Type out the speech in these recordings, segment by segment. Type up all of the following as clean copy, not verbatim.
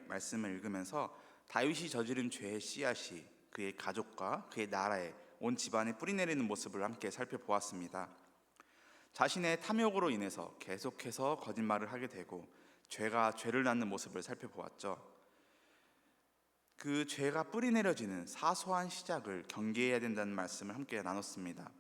말씀을 읽으면서 다윗이 저지른 죄의 씨앗이 그의 가족과 그의 나라에 온 집안에 뿌리내리는 모습을 함께 살펴보았습니다. 자신의 탐욕으로 인해서 계속해서 거짓말을 하게 되고 죄가 죄를 낳는 모습을 살펴보았죠. 그 죄가 뿌리내려지는 사소한 시작을 경계해야 된다는 말씀을 함께 나눴습니다.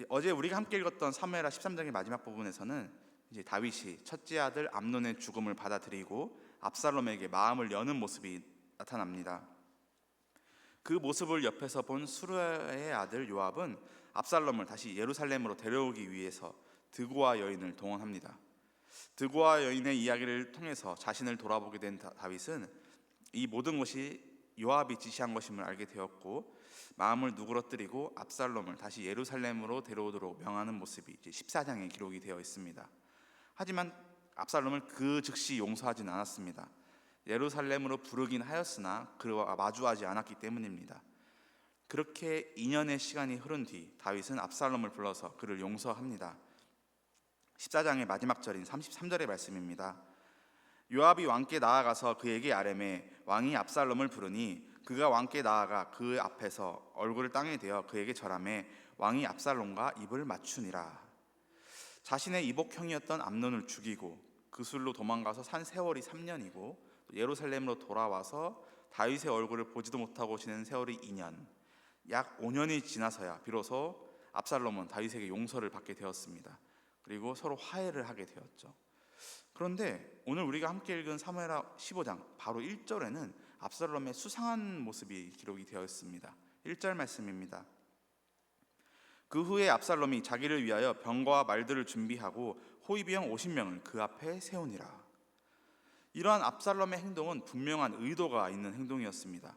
어제 우리가 함께 읽었던 사무엘하 13장의 마지막 부분에서는 이제 다윗이 첫째 아들 암논의 죽음을 받아들이고 압살롬에게 마음을 여는 모습이 나타납니다. 그 모습을 옆에서 본 수르야의 아들 요압은 압살롬을 다시 예루살렘으로 데려오기 위해서 드고아 여인을 동원합니다. 드고아 여인의 이야기를 통해서 자신을 돌아보게 된 다윗은 이 모든 것이 요압이 지시한 것임을 알게 되었고 마음을 누그러뜨리고 압살롬을 다시 예루살렘으로 데려오도록 명하는 모습이 이제 14장에 기록이 되어 있습니다. 하지만 압살롬을 그 즉시 용서하지는 않았습니다. 예루살렘으로 부르긴 하였으나 그와 마주하지 않았기 때문입니다. 그렇게 2년의 시간이 흐른 뒤 다윗은 압살롬을 불러서 그를 용서합니다. 14장의 마지막 절인 33절의 말씀입니다. 요압이 왕께 나아가서 그에게 아뢰매 왕이 압살롬을 부르니 그가 왕께 나아가 그 앞에서 얼굴을 땅에 대어 그에게 절하매 왕이 압살롬과 입을 맞추니라. 자신의 이복형이었던 암논을 죽이고 그 술로 도망가서 산 세월이 3년이고 예루살렘으로 돌아와서 다윗의 얼굴을 보지도 못하고 지낸 세월이 2년, 약 5년이 지나서야 비로소 압살롬은 다윗에게 용서를 받게 되었습니다. 그리고 서로 화해를 하게 되었죠. 그런데 오늘 우리가 함께 읽은 사무엘하 15장 바로 1절에는 압살롬의 수상한 모습이 기록이 되어 있습니다. 1절 말씀입니다. 그 후에 압살롬이 자기를 위하여 병거와 말들을 준비하고 호위병 50명을 그 앞에 세우니라. 이러한 압살롬의 행동은 분명한 의도가 있는 행동이었습니다.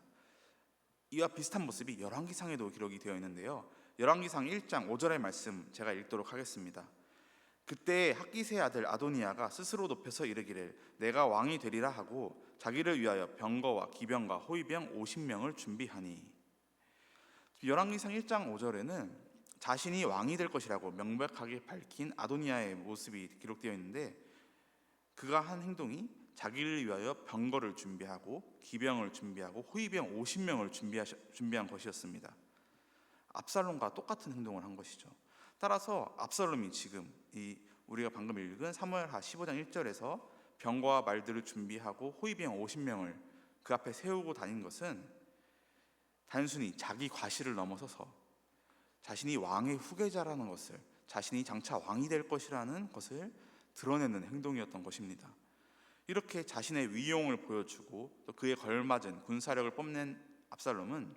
이와 비슷한 모습이 열왕기상에도 기록이 되어 있는데요. 열왕기상 1장 5절의 말씀 제가 읽도록 하겠습니다. 그때 학기스의 아들 아도니아가 스스로 높여서 이르기를 내가 왕이 되리라 하고 자기를 위하여 병거와 기병과 호위병 50명을 준비하니. 열왕기상 1장 5절에는 자신이 왕이 될 것이라고 명백하게 밝힌 아도니아의 모습이 기록되어 있는데 그가 한 행동이 자기를 위하여 병거를 준비하고 기병을 준비하고 호위병 50명을 준비한 것이었습니다. 압살롬과 똑같은 행동을 한 것이죠. 따라서 압살롬이 지금 우리가 방금 읽은 사무엘하 15장 1절에서 병거와 말들을 준비하고 호위병 50명을 그 앞에 세우고 다닌 것은 단순히 자기 과실을 넘어서서 자신이 왕의 후계자라는 것을, 자신이 장차 왕이 될 것이라는 것을 드러내는 행동이었던 것입니다. 이렇게 자신의 위용을 보여주고 또 그에 걸맞은 군사력을 뽐낸 압살롬은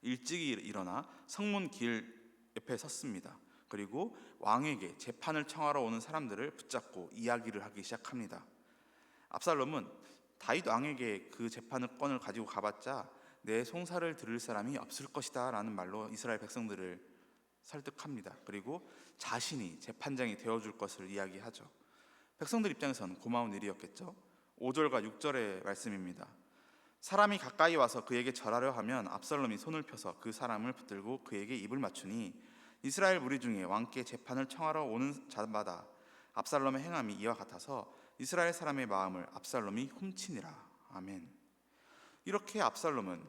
일찍이 일어나 성문 길 옆에 섰습니다. 그리고 왕에게 재판을 청하러 오는 사람들을 붙잡고 이야기를 하기 시작합니다. 압살롬은 다윗 왕에게 그 재판권을 가지고 가봤자 내 송사를 들을 사람이 없을 것이다 라는 말로 이스라엘 백성들을 설득합니다. 그리고 자신이 재판장이 되어줄 것을 이야기하죠. 백성들 입장에서는 고마운 일이었겠죠. 5절과 6절의 말씀입니다. 사람이 가까이 와서 그에게 절하려 하면 압살롬이 손을 펴서 그 사람을 붙들고 그에게 입을 맞추니 이스라엘 무리 중에 왕께 재판을 청하러 오는 자마다 압살롬의 행함이 이와 같아서 이스라엘 사람의 마음을 압살롬이 훔치니라. 아멘. 이렇게 압살롬은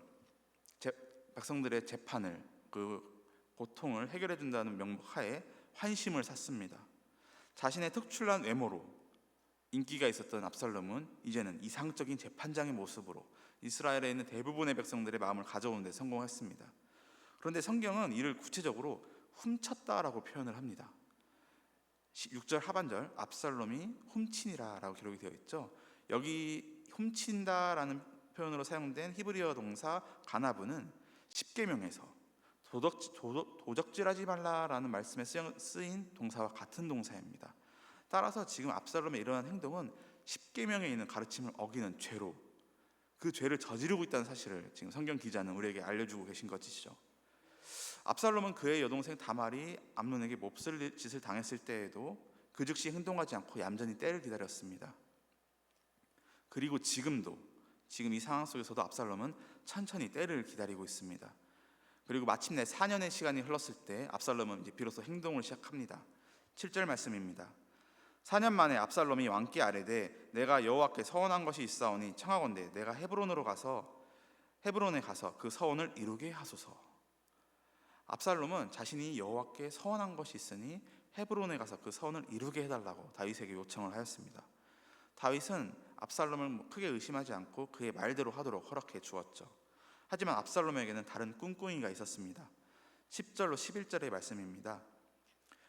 백성들의 재판을, 그 고통을 해결해 준다는 명목하에 환심을 샀습니다. 자신의 특출난 외모로 인기가 있었던 압살롬은 이제는 이상적인 재판장의 모습으로 이스라엘에 있는 대부분의 백성들의 마음을 가져오는 데 성공했습니다. 그런데 성경은 이를 구체적으로 훔쳤다라고 표현을 합니다. 6절 하반절 압살롬이 훔치니라 라고 기록이 되어 있죠. 여기 훔친다라는 표현으로 사용된 히브리어 동사 가나브는 십계명에서 도적질하지 말라라는 말씀에 쓰인 동사와 같은 동사입니다. 따라서 지금 압살롬의 이러한 행동은 십계명에 있는 가르침을 어기는 죄로, 그 죄를 저지르고 있다는 사실을 지금 성경 기자는 우리에게 알려주고 계신 것이죠. 압살롬은 그의 여동생 다말이 암논에게 몹쓸 짓을 당했을 때에도 그 즉시 행동하지 않고 얌전히 때를 기다렸습니다. 그리고 지금 이 상황 속에서도 압살롬은 천천히 때를 기다리고 있습니다. 그리고 마침내 4년의 시간이 흘렀을 때 압살롬은 이제 비로소 행동을 시작합니다. 7절 말씀입니다. 4년 만에 압살롬이 왕께 아뢰되 내가 여호와께 서원한 것이 있사오니 청하건대 내가 헤브론에 가서 그 서원을 이루게 하소서. 압살롬은 자신이 여호와께 서원한 것이 있으니 헤브론에 가서 그 서원을 이루게 해달라고 다윗에게 요청을 하였습니다. 다윗은 압살롬을 크게 의심하지 않고 그의 말대로 하도록 허락해 주었죠. 하지만 압살롬에게는 다른 꿍꿍이가 있었습니다. 10절로 11절의 말씀입니다.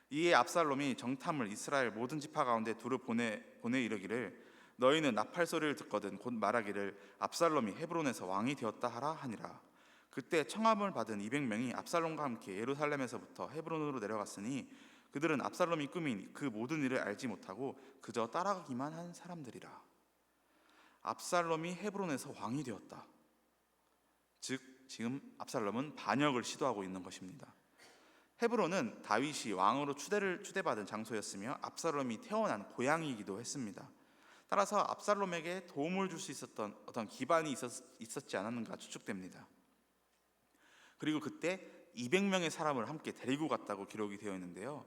이에 압살롬이 정탐을 이스라엘 모든 지파 가운데 두루 보내 이르기를 너희는 나팔 소리를 듣거든 곧 말하기를 압살롬이 헤브론에서 왕이 되었다 하라 하니라. 그때 청함을 받은 200명이 압살롬과 함께 예루살렘에서부터 헤브론으로 내려갔으니 그들은 압살롬이 꾸민 그 모든 일을 알지 못하고 그저 따라가기만 한 사람들이라. 압살롬이 헤브론에서 왕이 되었다. 즉 지금 압살롬은 반역을 시도하고 있는 것입니다. 헤브론은 다윗이 왕으로 추대받은 장소였으며 압살롬이 태어난 고향이기도 했습니다. 따라서 압살롬에게 도움을 줄 수 있었던 어떤 기반이 있었지 않았는가 추측됩니다. 그리고 그때 200명의 사람을 함께 데리고 갔다고 기록이 되어 있는데요.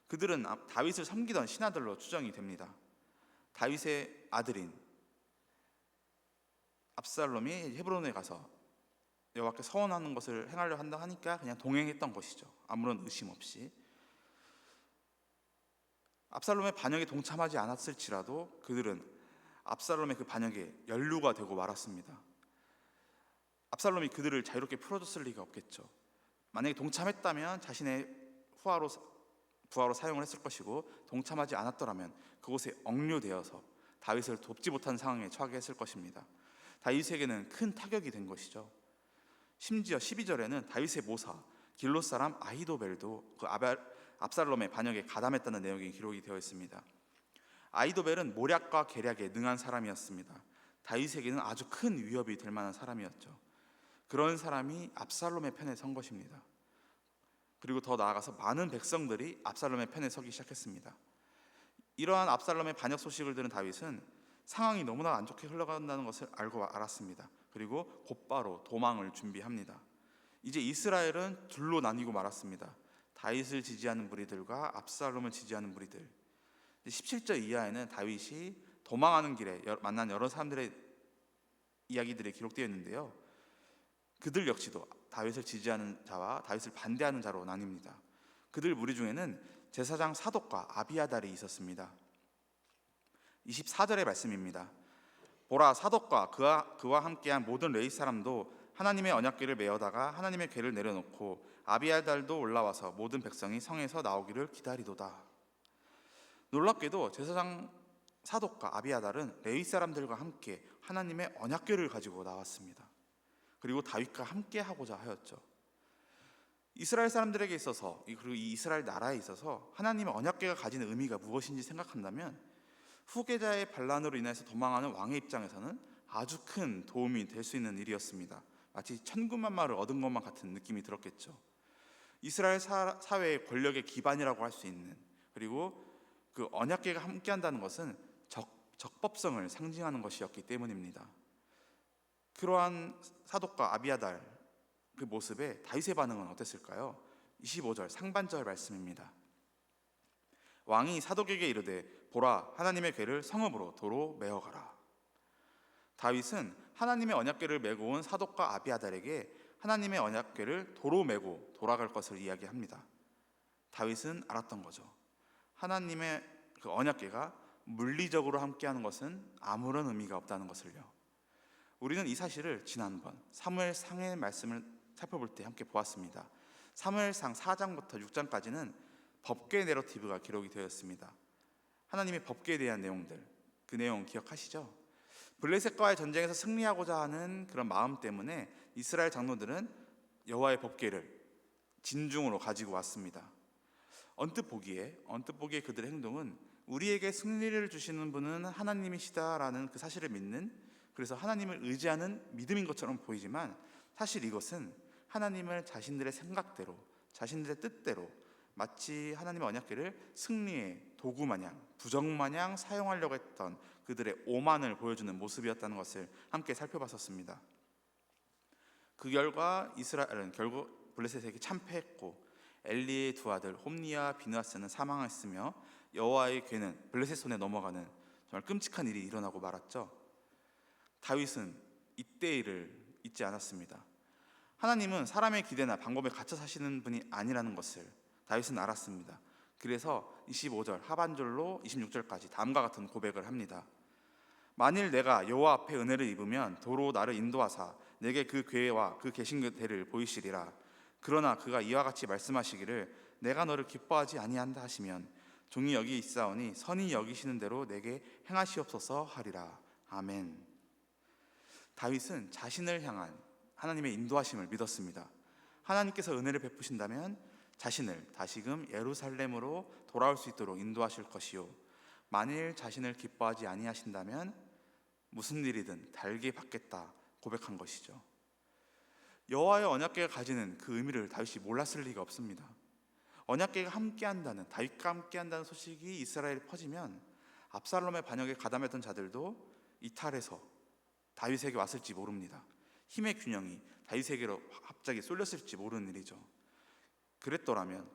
그들은 다윗을 섬기던 신하들로 추정이 됩니다. 다윗의 아들인 압살롬이 헤브론에 가서 여호와께 서원하는 것을 행하려 한다 하니까 그냥 동행했던 것이죠. 아무런 의심 없이. 압살롬의 반역에 동참하지 않았을지라도 그들은 압살롬의 그 반역에 연루가 되고 말았습니다. 압살롬이 그들을 자유롭게 풀어줬을 리가 없겠죠. 만약에 동참했다면 자신의 부하로 사용을 했을 것이고 동참하지 않았더라면 그곳에 억류되어서 다윗을 돕지 못한 상황에 처하게 했을 것입니다. 다윗에게는 큰 타격이 된 것이죠. 심지어 12절에는 다윗의 모사 길롯 사람 아히도벨도 그 압살롬의 반역에 가담했다는 내용이 기록이 되어 있습니다. 아히도벨은 모략과 계략에 능한 사람이었습니다. 다윗에게는 아주 큰 위협이 될 만한 사람이었죠. 그런 사람이 압살롬의 편에 선 것입니다. 그리고 더 나아가서 많은 백성들이 압살롬의 편에 서기 시작했습니다. 이러한 압살롬의 반역 소식을 들은 다윗은 상황이 너무나 안 좋게 흘러간다는 것을 알았습니다. 그리고 곧바로 도망을 준비합니다. 이제 이스라엘은 둘로 나뉘고 말았습니다. 다윗을 지지하는 무리들과 압살롬을 지지하는 무리들. 17절 이하에는 다윗이 도망하는 길에 만난 여러 사람들의 이야기들이 기록되어 있는데요. 그들 역시도 다윗을 지지하는 자와 다윗을 반대하는 자로 나뉩니다. 그들 무리 중에는 제사장 사독과 아비아달이 있었습니다. 24절의 말씀입니다. 보라, 사독과 그와 함께한 모든 레위 사람도 하나님의 언약궤를 메어다가 하나님의 궤를 내려놓고 아비아달도 올라와서 모든 백성이 성에서 나오기를 기다리도다. 놀랍게도 제사장 사독과 아비아달은 레위 사람들과 함께 하나님의 언약궤를 가지고 나왔습니다. 그리고 다윗과 함께 하고자 하였죠. 이스라엘 사람들에게 있어서 그리고 이 이스라엘 나라에 있어서 하나님의 언약궤가 가지는 의미가 무엇인지 생각한다면 후계자의 반란으로 인해서 도망하는 왕의 입장에서는 아주 큰 도움이 될 수 있는 일이었습니다. 마치 천군만마를 얻은 것만 같은 느낌이 들었겠죠. 이스라엘 사회의 권력의 기반이라고 할 수 있는, 그리고 그 언약궤가 함께한다는 것은 적법성을 상징하는 것이었기 때문입니다. 그러한 사독과 아비아달 그 모습에 다윗의 반응은 어땠을까요? 25절 상반절 말씀입니다. 왕이 사독에게 이르되 보라, 하나님의 궤를 성읍으로 도로 메어가라. 다윗은 하나님의 언약궤를 메고 온 사독과 아비아달에게 하나님의 언약궤를 도로 메고 돌아갈 것을 이야기합니다. 다윗은 알았던 거죠. 하나님의 그 언약궤가 물리적으로 함께하는 것은 아무런 의미가 없다는 것을요. 우리는 이 사실을 지난번 사무엘상의 말씀을 살펴볼 때 함께 보았습니다. 사무엘상 4장부터 6장까지는 법궤 내러티브가 기록이 되었습니다. 하나님의 법궤에 대한 내용들, 그 내용 기억하시죠? 블레셋과의 전쟁에서 승리하고자 하는 그런 마음 때문에 이스라엘 장로들은 여호와의 법궤를 진중으로 가지고 왔습니다. 언뜻 보기에 그들의 행동은 우리에게 승리를 주시는 분은 하나님이시다라는 그 사실을 믿는, 그래서 하나님을 의지하는 믿음인 것처럼 보이지만 사실 이것은 하나님을 자신들의 생각대로, 자신들의 뜻대로 마치 하나님의 언약궤를 승리의 도구 마냥, 부적 마냥 사용하려고 했던 그들의 오만을 보여주는 모습이었다는 것을 함께 살펴봤었습니다. 그 결과 이스라엘은 결국 블레셋에게 참패했고 엘리의 두 아들 홈니와 비느하스는 사망했으며 여호와의 궤는 블레셋 손에 넘어가는 정말 끔찍한 일이 일어나고 말았죠. 다윗은 이때 일을 잊지 않았습니다. 하나님은 사람의 기대나 방법에 갇혀 사시는 분이 아니라는 것을 다윗은 알았습니다. 그래서 25절 하반절로 26절까지 다음과 같은 고백을 합니다. 만일 내가 여호와 앞에 은혜를 입으면 도로 나를 인도하사 내게 그 궤와 그 계신 대를 보이시리라. 그러나 그가 이와 같이 말씀하시기를 내가 너를 기뻐하지 아니한다 하시면 종이 여기 있사오니 선히 여기시는 대로 내게 행하시옵소서 하리라. 아멘. 다윗은 자신을 향한 하나님의 인도하심을 믿었습니다. 하나님께서 은혜를 베푸신다면 자신을 다시금 예루살렘으로 돌아올 수 있도록 인도하실 것이요, 만일 자신을 기뻐하지 아니하신다면 무슨 일이든 달게 받겠다 고백한 것이죠. 여호와의 언약궤가 가지는 그 의미를 다윗이 몰랐을 리가 없습니다. 언약궤가 함께한다는, 다윗과 함께한다는 소식이 이스라엘에 퍼지면 압살롬의 반역에 가담했던 자들도 이탈해서 다윗에게 왔을지 모릅니다. 힘의 균형이 다윗에게로 갑자기 쏠렸을지 모르는 일이죠. 그랬더라면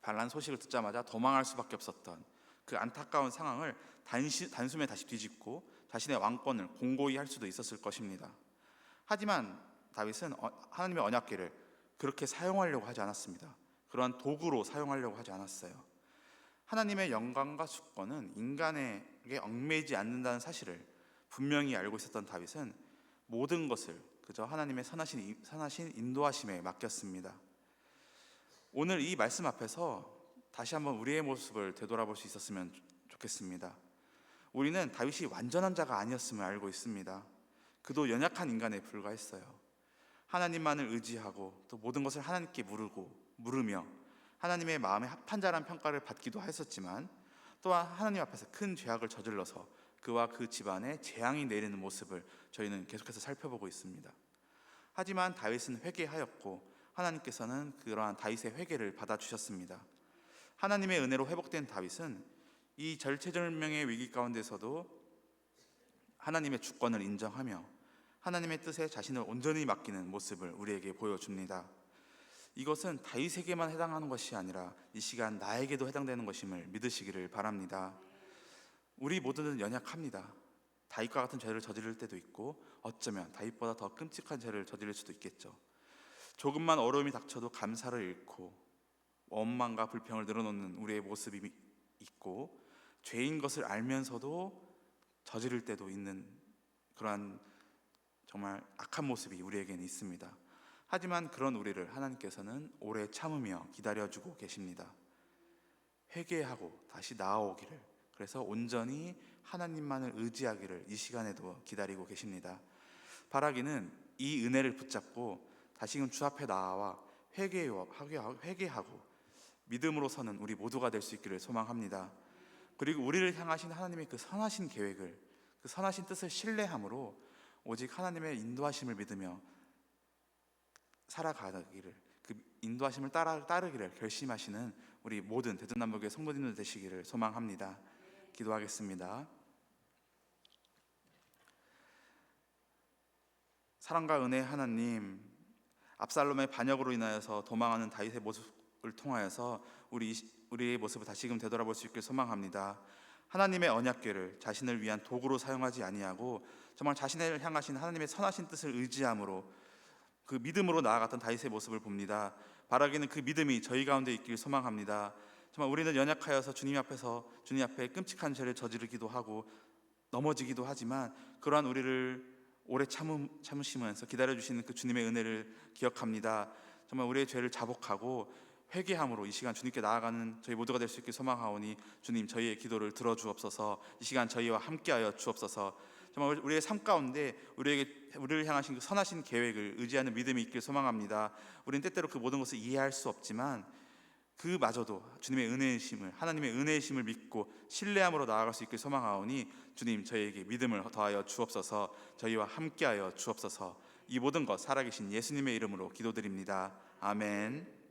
반란 소식을 듣자마자 도망할 수밖에 없었던 그 안타까운 상황을 단숨에 다시 뒤집고 자신의 왕권을 공고히 할 수도 있었을 것입니다. 하지만 다윗은 하나님의 언약궤를 그렇게 사용하려고 하지 않았습니다. 그러한 도구로 사용하려고 하지 않았어요. 하나님의 영광과 주권은 인간에게 얽매이지 않는다는 사실을 분명히 알고 있었던 다윗은 모든 것을 그저 하나님의 선하신 인도하심에 맡겼습니다. 오늘 이 말씀 앞에서 다시 한번 우리의 모습을 되돌아볼 수 있었으면 좋겠습니다. 우리는 다윗이 완전한 자가 아니었음을 알고 있습니다. 그도 연약한 인간에 불과했어요. 하나님만을 의지하고 또 모든 것을 하나님께 물으며 하나님의 마음에 합한 자라는 평가를 받기도 했었지만, 또한 하나님 앞에서 큰 죄악을 저질러서 그와 그 집안에 재앙이 내리는 모습을 저희는 계속해서 살펴보고 있습니다. 하지만 다윗은 회개하였고 하나님께서는 그러한 다윗의 회개를 받아주셨습니다. 하나님의 은혜로 회복된 다윗은 이 절체절명의 위기 가운데서도 하나님의 주권을 인정하며 하나님의 뜻에 자신을 온전히 맡기는 모습을 우리에게 보여줍니다. 이것은 다윗에게만 해당하는 것이 아니라 이 시간 나에게도 해당되는 것임을 믿으시기를 바랍니다. 우리 모두는 연약합니다. 다윗과 같은 죄를 저지를 때도 있고 어쩌면 다윗보다 더 끔찍한 죄를 저지를 수도 있겠죠. 조금만 어려움이 닥쳐도 감사를 잃고 원망과 불평을 늘어놓는 우리의 모습이 있고, 죄인 것을 알면서도 저지를 때도 있는 그러한 정말 악한 모습이 우리에게는 있습니다. 하지만 그런 우리를 하나님께서는 오래 참으며 기다려주고 계십니다. 회개하고 다시 나아오기를, 그래서 온전히 하나님만을 의지하기를 이 시간에도 기다리고 계십니다. 바라기는 이 은혜를 붙잡고 다시금 주 앞에 나와 회개하고 믿음으로 서는 우리 모두가 될 수 있기를 소망합니다. 그리고 우리를 향하신 하나님의 그 선하신 계획을, 그 선하신 뜻을 신뢰함으로 오직 하나님의 인도하심을 믿으며 살아가기를, 그 인도하심을 따르기를 결심하시는 우리 모든 대전남북의 성도님들 되시기를 소망합니다. 기도하겠습니다. 사랑과 은혜의 하나님, 압살롬의 반역으로 인하여서 도망하는 다윗의 모습을 통하여서 우리의 모습을 다시금 되돌아볼 수 있길 소망합니다. 하나님의 언약궤를 자신을 위한 도구로 사용하지 아니하고 정말 자신을 향하신 하나님의 선하신 뜻을 의지함으로 그 믿음으로 나아갔던 다윗의 모습을 봅니다. 바라기는 그 믿음이 저희 가운데 있길 소망합니다. 정말 우리는 연약하여서 주님 앞에 끔찍한 죄를 저지르기도 하고 넘어지기도 하지만, 그러한 우리를 오래 참으시면서 기다려주시는 그 주님의 은혜를 기억합니다. 정말 우리의 죄를 자복하고 회개함으로 이 시간 주님께 나아가는 저희 모두가 될 수 있길 소망하오니 주님, 저희의 기도를 들어주옵소서. 이 시간 저희와 함께하여 주옵소서. 정말 우리의 삶 가운데 우리를 향하신 그 선하신 계획을 의지하는 믿음이 있길 소망합니다. 우리는 때때로 그 모든 것을 이해할 수 없지만 그마저도 주님의 은혜이심을, 하나님의 은혜이심을 믿고 신뢰함으로 나아갈 수 있길 소망하오니 주님, 저희에게 믿음을 더하여 주옵소서. 저희와 함께하여 주옵소서. 이 모든 것 살아계신 예수님의 이름으로 기도드립니다. 아멘.